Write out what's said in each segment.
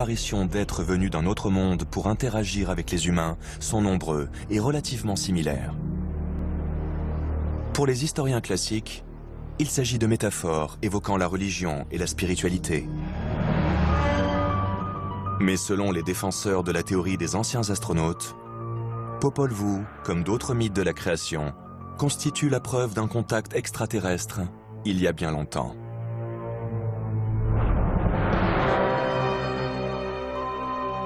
apparitions d'êtres venus d'un autre monde pour interagir avec les humains sont nombreux et relativement similaires. Pour les historiens classiques, il s'agit de métaphores évoquant la religion et la spiritualité. Mais selon les défenseurs de la théorie des anciens astronautes, Popol Vuh, comme d'autres mythes de la création, constitue la preuve d'un contact extraterrestre il y a bien longtemps.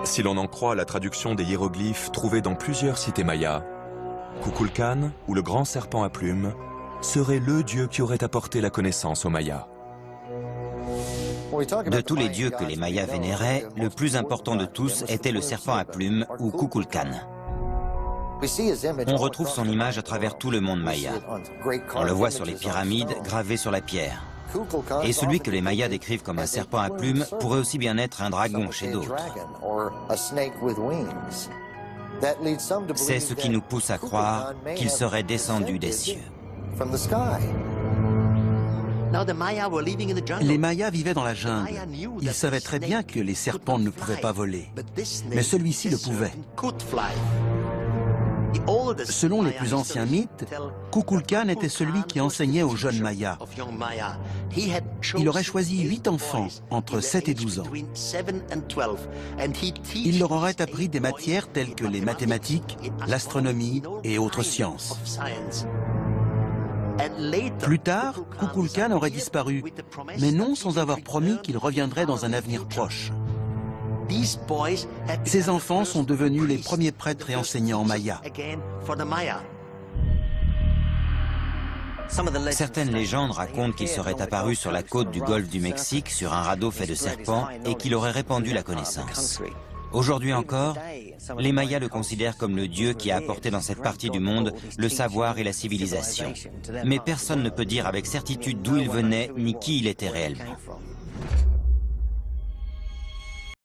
Si l'on en croit la traduction des hiéroglyphes trouvés dans plusieurs cités mayas, Kukulkan, ou le grand serpent à plumes, serait le dieu qui aurait apporté la connaissance aux Mayas. De tous les dieux que les Mayas vénéraient, le plus important de tous était le serpent à plumes, ou Kukulkan. On retrouve son image à travers tout le monde maya. On le voit sur les pyramides, gravé sur la pierre. Et celui que les Mayas décrivent comme un serpent à plumes pourrait aussi bien être un dragon chez d'autres. C'est ce qui nous pousse à croire qu'il serait descendu des cieux. Les Mayas vivaient dans la jungle. Ils savaient très bien que les serpents ne pouvaient pas voler. Mais celui-ci le pouvait. Selon les plus anciens mythes, Kukulkan était celui qui enseignait aux jeunes Mayas. Il aurait choisi 8 enfants entre 7 et 12 ans. Il leur aurait appris des matières telles que les mathématiques, l'astronomie et autres sciences. Plus tard, Kukulkan aurait disparu, mais non sans avoir promis qu'il reviendrait dans un avenir proche. Ces enfants sont devenus les premiers prêtres et enseignants mayas. Certaines légendes racontent qu'il serait apparu sur la côte du golfe du Mexique sur un radeau fait de serpents et qu'il aurait répandu la connaissance. Aujourd'hui encore, les Mayas le considèrent comme le dieu qui a apporté dans cette partie du monde le savoir et la civilisation. Mais personne ne peut dire avec certitude d'où il venait ni qui il était réellement.